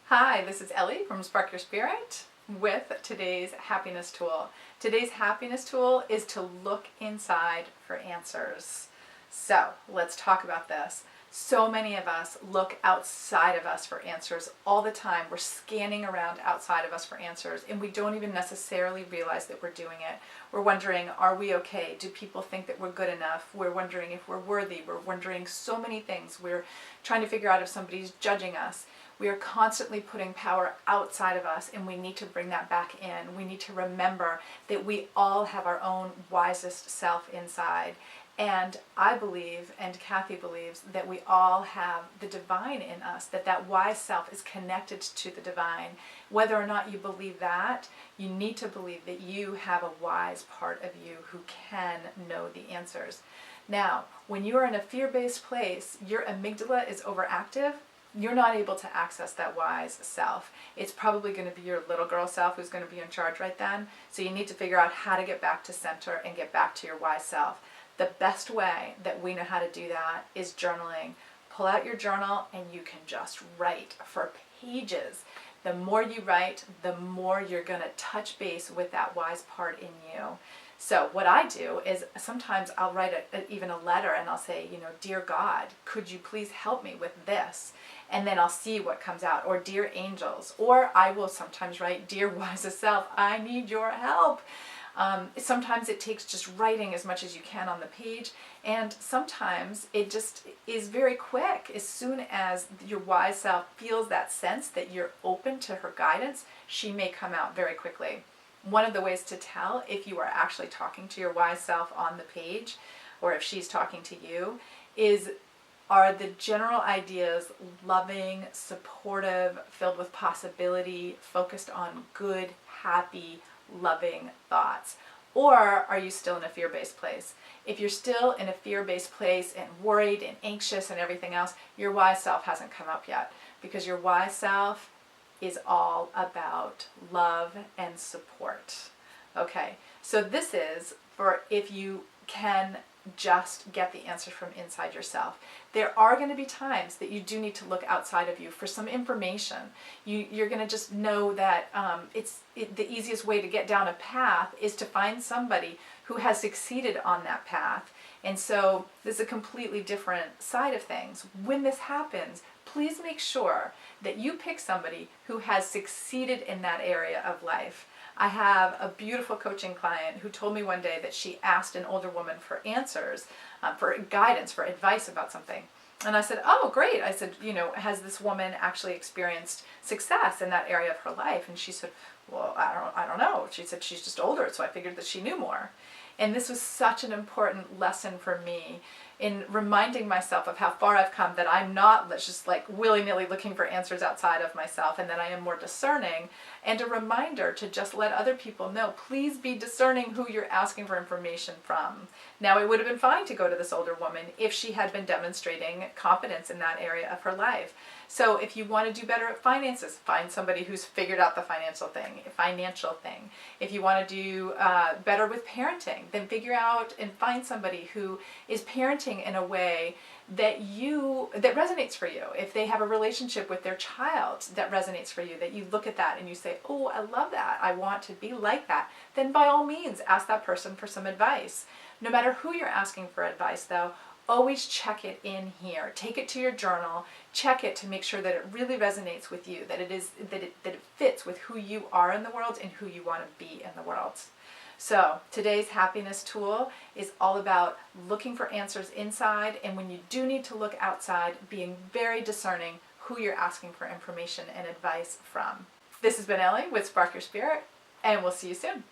Hi, this is Ellie from Spark Your Spirit with today's happiness tool. Today's happiness tool is to look inside for answers. So let's talk about this. So many of us look outside of us for answers all the time. We're scanning around outside of us for answers, and we don't even necessarily realize that we're doing it. We're wondering, are we okay? Do people think that we're good enough? We're wondering if we're worthy. We're wondering so many things. We're trying to figure out if somebody's judging us. We are constantly putting power outside of us, and we need to bring that back in. We need to remember that we all have our own wisest self inside. And I believe, and Kathy believes, that we all have the divine in us, that wise self is connected to the divine. Whether or not you believe that, you need to believe that you have a wise part of you who can know the answers. Now, when you are in a fear-based place, your amygdala is overactive. You're not able to access that wise self. It's probably going to be your little girl self who's going to be in charge right then. So you need to figure out how to get back to center and get back to your wise self. The best way that we know how to do that is journaling. Pull out your journal and you can just write for pages. The more you write, the more you're going to touch base with that wise part in you. So what I do is sometimes I'll write even a letter, and I'll say, dear God, could you please help me with this? And then I'll see what comes out. Or dear angels. Or I will sometimes write, dear wisest self, I need your help. Sometimes it takes just writing as much as you can on the page, and sometimes it just is very quick. As soon as your wise self feels that sense that you're open to her guidance, she may come out very quickly. One of the ways to tell if you are actually talking to your wise self on the page, or if she's talking to you, are the general ideas loving, supportive, filled with possibility, focused on good, happy, loving thoughts? Or are you still in a fear-based place? If you're still in a fear-based place and worried and anxious and everything else, your wise self hasn't come up yet, because your wise self is all about love and support. Okay, so this is for if you can just get the answer from inside yourself. There are going to be times that you do need to look outside of you for some information. You're going to just know that the easiest way to get down a path is to find somebody who has succeeded on that path. And so this is a completely different side of things. When this happens, please make sure that you pick somebody who has succeeded in that area of life. I have a beautiful coaching client who told me one day that she asked an older woman for answers, for guidance, for advice about something. And I said, oh, great. I said, has this woman actually experienced success in that area of her life? And she said, well, I don't know. She said she's just older, so I figured that she knew more. And this was such an important lesson for me in reminding myself of how far I've come, that I'm not just like willy-nilly looking for answers outside of myself, and that I am more discerning, and a reminder to just let other people know, please be discerning who you're asking for information from. Now, it would have been fine to go to this older woman if she had been demonstrating competence in that area of her life. So if you want to do better at finances, find somebody who's figured out the financial thing. If you want to do better with parenting, then figure out and find somebody who is parenting in a way that resonates for you. If they have a relationship with their child that resonates for you, that you look at that and you say, oh, I love that, I want to be like that, then by all means ask that person for some advice. No matter who you're asking for advice, though, always check it in here. Take it to your journal, check it to make sure that it really resonates with you, that it fits with who you are in the world and who you want to be in the world. So today's happiness tool is all about looking for answers inside, and when you do need to look outside, being very discerning who you're asking for information and advice from. This has been Ellie with Spark Your Spirit, and we'll see you soon.